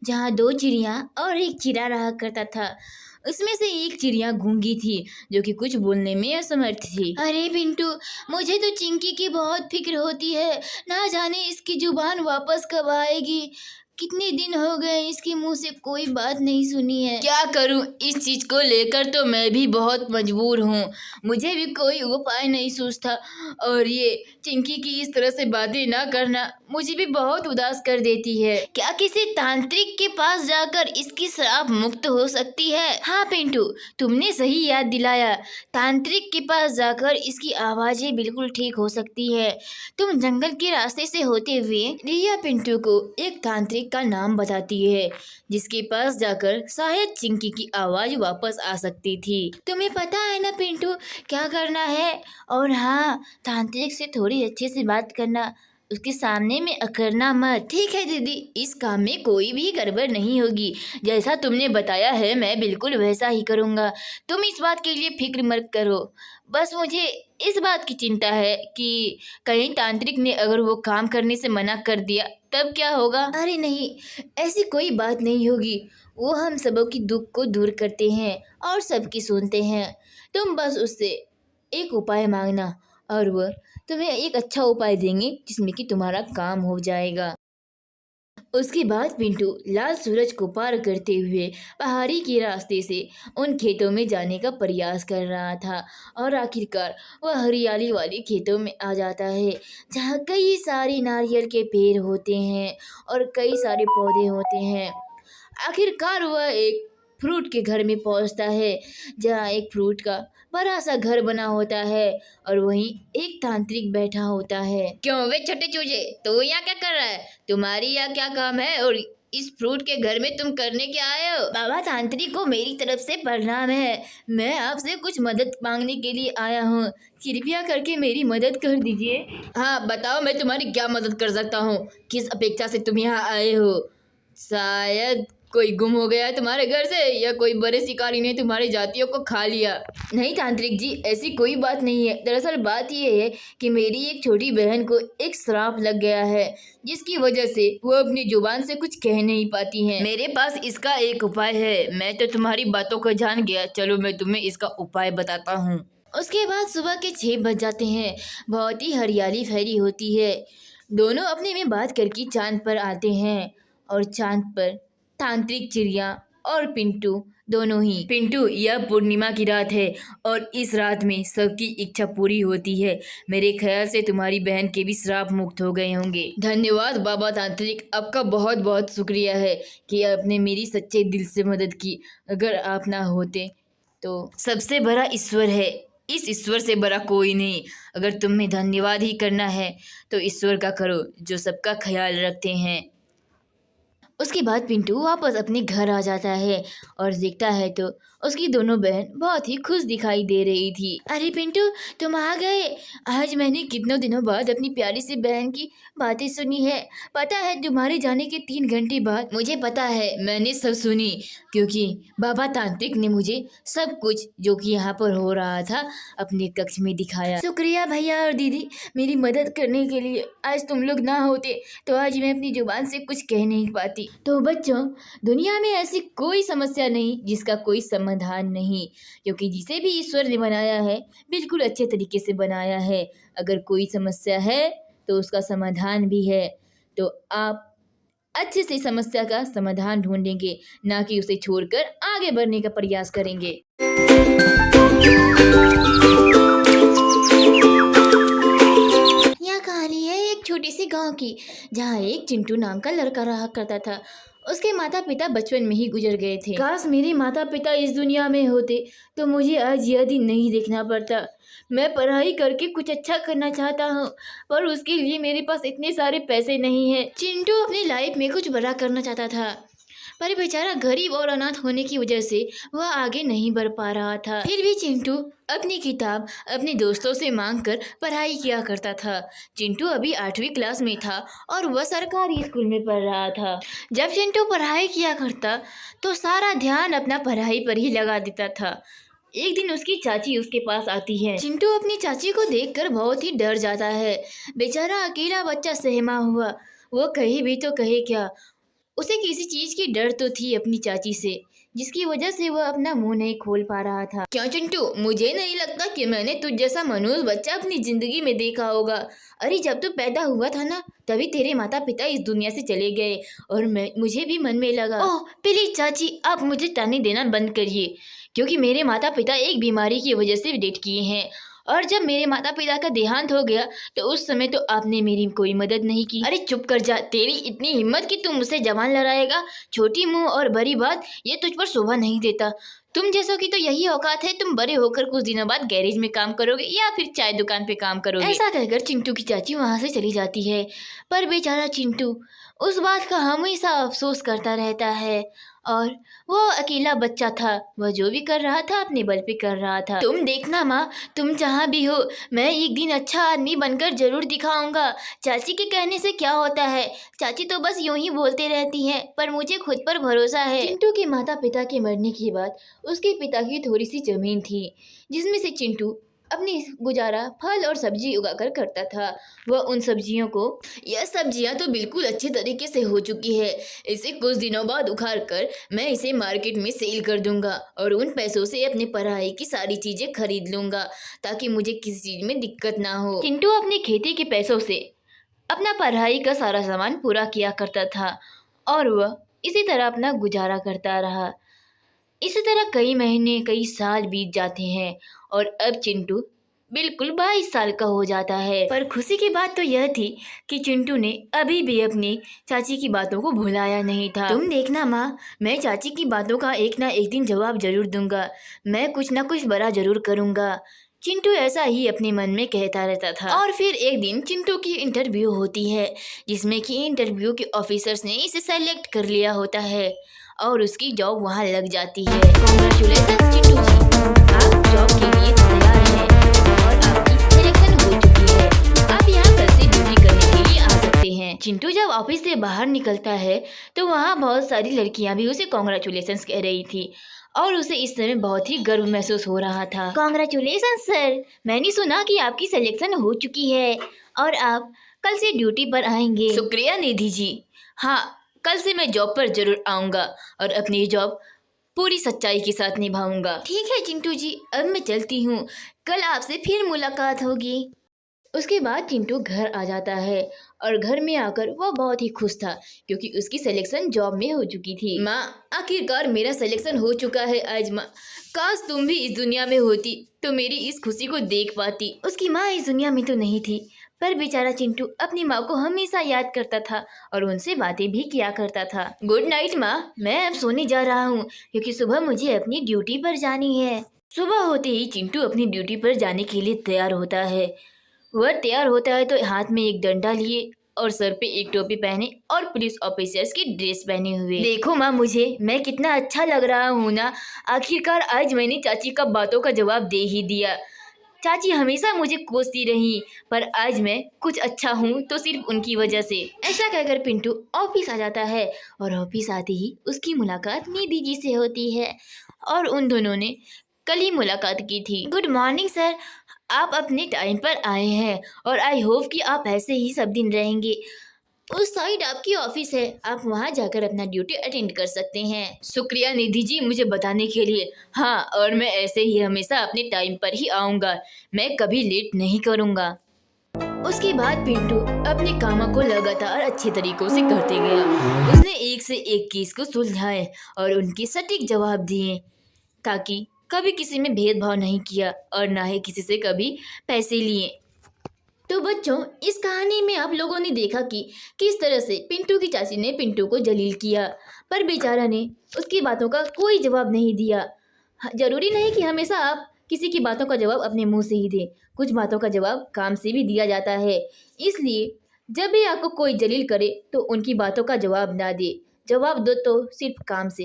जहाँ दो चिड़िया और एक चिड़ा रहा करता था। उसमें से एक चिड़िया गूंगी थी जो कि कुछ बोलने में असमर्थ थी। अरे पिंटू, मुझे तो चिंकी की बहुत फिक्र होती है। ना जाने इसकी जुबान वापस कब आएगी। कितने दिन हो गए इसके मुंह से कोई बात नहीं सुनी है। क्या करूं, इस चीज को लेकर तो मैं भी बहुत मजबूर हूँ। मुझे भी कोई उपाय नहीं सूझता और ये चिंकी की इस तरह से बातें ना करना मुझे भी बहुत उदास कर देती है। क्या किसी तांत्रिक के पास जाकर इसकी श्राप मुक्त हो सकती है? हाँ पिंटू, तुमने सही याद दिलाया। तांत्रिक के पास जाकर इसकी आवाजें बिल्कुल ठीक हो सकती है। तुम जंगल के रास्ते से होते हुए रिया पिंटू को एक तांत्रिक का नाम बताती है जिसके पास जाकर शायद चिंकी की आवाज वापस आ सकती थी। तुम्हें पता है ना पिंटू क्या करना है? और हाँ, तांत्रिक से थोड़ी अच्छे से बात करना, उसके सामने में अकड़ना मत। ठीक है दीदी, इस काम में कोई भी गड़बड़ नहीं होगी। जैसा तुमने बताया है मैं बिल्कुल वैसा ही करूँगा। तुम इस बात के लिए फिक्र मत करो। बस मुझे इस बात की चिंता है कि कहीं तांत्रिक ने अगर वो काम करने से मना कर दिया तब क्या होगा? अरे नहीं, ऐसी कोई बात नहीं होगी। वो हम सबों की दुख को दूर करते हैं और सबकी सुनते हैं। तुम बस उससे एक उपाय मांगना और वह तुम्हें एक अच्छा उपाय देंगे जिसमें कि तुम्हारा काम हो जाएगा। उसके बाद पिंटू लाल सूरज को पार करते हुए पहाड़ी के रास्ते से उन खेतों में जाने का प्रयास कर रहा था और आखिरकार वह हरियाली वाले खेतों में आ जाता है जहाँ कई सारे नारियल के पेड़ होते हैं और कई सारे पौधे होते हैं। आखिरकार वह एक फ्रूट के घर में पहुंचता है जहाँ एक फ्रूट का बड़ा सा घर बना होता है और वहीं एक तांत्रिक बैठा होता है। क्यों वे छोटे चूजे, तो यहाँ क्या कर रहा है? तुम्हारी यहाँ क्या काम है और इस फ्रूट के घर में तुम करने क्या आए हो? बाबा तांत्रिक को मेरी तरफ से प्रणाम है। मैं आपसे कुछ मदद मांगने के लिए आया हूँ। कृपया करके मेरी मदद कर दीजिए। हाँ बताओ, मैं तुम्हारी क्या मदद कर सकता हूँ? किस अपेक्षा से तुम यहाँ आए हो? शायद कोई गुम हो गया है तुम्हारे घर से या कोई बड़े शिकारी ने तुम्हारी जातियों को खा लिया। नहीं तांत्रिक जी, ऐसी कोई बात नहीं है। दरअसल बात यह है कि मेरी एक छोटी बहन को एक श्राप लग गया है जिसकी वजह से वो अपनी जुबान से कुछ कह नहीं पाती हैं। मेरे पास इसका एक उपाय है। मैं तो तुम्हारी बातों को जान गया, चलो मैं तुम्हें इसका उपाय बताता हूँ। उसके बाद सुबह के 6 बज जाते हैं। बहुत ही हरियाली फैली होती है। दोनों अपने में बात करके चांद पर आते हैं और चांद पर तांत्रिक चिड़िया और पिंटू दोनों ही। पिंटू, यह पूर्णिमा की रात है और इस रात में सबकी इच्छा पूरी होती है। मेरे ख्याल से तुम्हारी बहन के भी श्राप मुक्त हो गए होंगे। धन्यवाद बाबा तांत्रिक, आपका बहुत बहुत शुक्रिया है कि आपने मेरी सच्चे दिल से मदद की। अगर आप ना होते तो सबसे बड़ा ईश्वर है, इस ईश्वर से बड़ा कोई नहीं। अगर तुम्हें धन्यवाद ही करना है तो ईश्वर का करो जो सबका ख्याल रखते हैं। उसके बाद पिंटू वापस अपने घर आ जाता है और देखता है तो उसकी दोनों बहन बहुत ही खुश दिखाई दे रही थी। अरे पिंटू, तुम आ गए। आज मैंने कितनों दिनों बाद अपनी प्यारी सी बहन की बातें सुनी है। पता है तुम्हारे जाने के 3 घंटे बाद? मुझे पता है, मैंने सब सुनी क्योंकि बाबा तांत्रिक ने मुझे सब कुछ जो कि यहाँ पर हो रहा था अपने कक्ष में दिखाया। शुक्रिया भैया और दीदी मेरी मदद करने के लिए। आज तुम लोग ना होते तो आज मैं अपनी जुबान से कुछ कह नहीं पाती। तो बच्चों, दुनिया में ऐसी कोई समस्या नहीं जिसका कोई समाधान नहीं, क्योंकि जिसे भी ईश्वर ने बनाया है बिल्कुल अच्छे तरीके से बनाया है। अगर कोई समस्या है तो उसका समाधान भी है। तो आप अच्छे से समस्या का समाधान ढूंढेंगे, ना कि उसे छोड़कर आगे बढ़ने का प्रयास करेंगे। यह कहानी है एक छोटे से गांव की, जहाँ एक चिंटू नाम का लड़का रहा करता था। उसके माता पिता बचपन में ही गुजर गए थे। काश मेरे माता पिता इस दुनिया में होते तो मुझे आज यह दिन नहीं देखना पड़ता। मैं पढ़ाई करके कुछ अच्छा करना चाहता हूँ पर उसके लिए मेरे पास इतने सारे पैसे नहीं है। चिंटू अपनी लाइफ में कुछ बड़ा करना चाहता था पर बेचारा गरीब और अनाथ होने की वजह से वह आगे नहीं बढ़ पा रहा था। फिर भी चिंटू अपनी किताब अपने दोस्तों से मांगकर पढ़ाई किया करता था। चिंटू अभी 8वीं क्लास में था और वह सरकारी स्कूल में पढ़ रहा था। जब चिंटू पढ़ाई किया करता तो सारा ध्यान अपना पढ़ाई पर ही लगा देता था। एक दिन उसकी चाची उसके पास आती है। चिंटू अपनी चाची को देखकर बहुत ही डर जाता है। बेचारा अकेला बच्चा सहमा हुआ, वो कहे भी तो कहे क्या। उसे किसी चीज की डर तो थी अपनी चाची से, जिसकी वजह से वह अपना मुंह नहीं खोल पा रहा था। क्यों चिंटू, मुझे नहीं लगता कि मैंने तुझ जैसा मनोज बच्चा अपनी जिंदगी में देखा होगा। अरे जब तू पैदा हुआ था ना, तभी तेरे माता पिता इस दुनिया से चले गए और मुझे भी मन में लगा। ओह प्लीज चाची, आप मुझे ताने देना बंद करिए, क्योंकि मेरे माता पिता एक बीमारी की वजह से डेथ किए हैं। और जब मेरे माता पिता का देहांत हो गया तो उस समय तो आपने मेरी कोई मदद नहीं की। अरे चुप कर जा, तेरी इतनी हिम्मत कि तुम मुझसे जबान लड़ाएगा। छोटी मुंह और बड़ी बात, ये तुझ पर शोभा नहीं देता। तुम जैसों की तो यही औकात है, तुम बड़े होकर कुछ दिनों बाद गैरेज में काम करोगे या फिर चाय दुकान पे काम करोगे। ऐसा कहकर चिंटू की चाची वहां से चली जाती है। पर बेचारा चिंटू उस बात का हमेशा अफसोस करता रहता है। और वो अकेला बच्चा था, वह जो भी कर रहा था अपने बल पे कर रहा था। तुम देखना माँ, तुम जहाँ भी हो, मैं एक दिन अच्छा आदमी बनकर जरूर दिखाऊंगा। चाची के कहने से क्या होता है, चाची तो बस यूं ही बोलते रहती हैं, पर मुझे खुद पर भरोसा है। चिंटू के माता पिता के मरने के बाद उसके पिता की थोड़ी सी जमीन थी, जिसमें से चिंटू अपनी गुजारा फल और सब्जी उगाकर करता था। वह उन सब्जियों को, यह सब्जियां तो बिल्कुल अच्छे तरीके से हो चुकी है, इसे कुछ दिनों बाद उखाड़ कर मैं इसे मार्केट में सेल कर दूंगा और उन पैसों से अपनी पढ़ाई की सारी चीजें खरीद लूंगा, ताकि मुझे किसी चीज में दिक्कत ना हो। चिंटू अपनी खेती के पैसों से अपना पढ़ाई का सारा सामान पूरा किया करता था और वह इसी तरह अपना गुजारा करता रहा। इसी तरह कई महीने कई साल बीत जाते हैं और अब चिंटू बिल्कुल 22 साल का हो जाता है। पर खुशी की बात तो यह थी कि चिंटू ने अभी भी अपनी चाची की बातों को भुलाया नहीं था। तुम देखना माँ, मैं चाची की बातों का एक ना एक दिन जवाब जरूर दूंगा, मैं कुछ ना कुछ बड़ा जरूर करूंगा। चिंटू ऐसा ही अपने मन में कहता रहता था। और फिर एक दिन चिंटू की इंटरव्यू होती है, जिसमें कि इंटरव्यू के ऑफिसर्स ने इसे सेलेक्ट कर लिया होता है और उसकी जॉब वहाँ लग जाती है। कांग्रेचुलेशंस चिंटू जी, आप जॉब के लिए तैयार हैं और आपकी सिलेक्शन हो चुकी है। आप यहाँ कल से ड्यूटी करने के लिए आ सकते हैं। चिंटू जब ऑफिस से बाहर निकलता है तो वहाँ बहुत सारी लड़कियाँ भी उसे कांग्रेचुलेशंस कह रही थी और उसे इस समय बहुत ही गर्व महसूस हो रहा था। कांग्रेचुलेशंस सर, मैंने सुना कि आपकी सिलेक्शन हो चुकी है और आप कल से ड्यूटी पर आएंगे। शुक्रिया निधि जी, हाँ कल से मैं जॉब पर जरूर आऊँगा और अपनी जॉब पूरी सच्चाई के साथ निभाऊंगा। ठीक है चिंटू जी, अब मैं चलती हूँ, कल आपसे फिर मुलाकात होगी। उसके बाद चिंटू घर आ जाता है और घर में आकर वह बहुत ही खुश था, क्योंकि उसकी सिलेक्शन जॉब में हो चुकी थी। माँ, आखिरकार मेरा सिलेक्शन हो चुका है आज माँ, काश तुम भी इस दुनिया में होती तो मेरी इस खुशी को देख पाती। उसकी माँ इस दुनिया में तो नहीं थी, पर बेचारा चिंटू अपनी माँ को हमेशा याद करता था और उनसे बातें भी किया करता था। गुड नाइट माँ, मैं अब सोने जा रहा हूँ, क्योंकि सुबह मुझे अपनी ड्यूटी पर जानी है। सुबह होते ही चिंटू अपनी ड्यूटी पर जाने के लिए तैयार होता है। वह तैयार होता है तो हाथ में एक डंडा लिए और सर पे एक टोपी पहने और पुलिस ऑफिसर्स की ड्रेस पहने हुए। देखो माँ, मुझे मैं कितना अच्छा लग रहा हूँ ना, आखिरकार आज मैंने चाची का बातों का जवाब दे ही दिया। चाची हमेशा मुझे कोसती रही, पर आज मैं कुछ अच्छा हूँ तो सिर्फ उनकी वजह से। ऐसा कहकर पिंटू ऑफिस आ जाता है और ऑफिस आते ही उसकी मुलाकात निधि जी से होती है और उन दोनों ने कल ही मुलाकात की थी। गुड मॉर्निंग सर, आप अपने टाइम पर आए हैं और आई होप कि आप ऐसे ही सब दिन रहेंगे। उस साइड आपकी ऑफिस है, आप वहां जाकर अपना ड्यूटी अटेंड कर सकते हैं। शुक्रिया निधि जी मुझे बताने के लिए। हाँ, और मैं ऐसे ही हमेशा अपने टाइम पर ही आऊँगा, मैं कभी लेट नहीं करूँगा। उसके बाद पिंटू अपने कामों को लगातार अच्छे तरीकों से करते गया। उसने एक से एक केस को सुलझाए और उनके सटीक जवाब दिए, ताकि कभी किसी में भेदभाव नहीं किया और ना ही किसी से कभी पैसे लिए। तो बच्चों, इस कहानी में आप लोगों ने देखा कि किस तरह से पिंटू की चाची ने पिंटू को जलील किया, पर बेचारा ने उसकी बातों का कोई जवाब नहीं दिया। जरूरी नहीं कि हमेशा आप किसी की बातों का जवाब अपने मुंह से ही दें, कुछ बातों का जवाब काम से भी दिया जाता है। इसलिए जब भी आपको कोई जलील करे तो उनकी बातों का जवाब ना दे, जवाब दो तो सिर्फ काम से।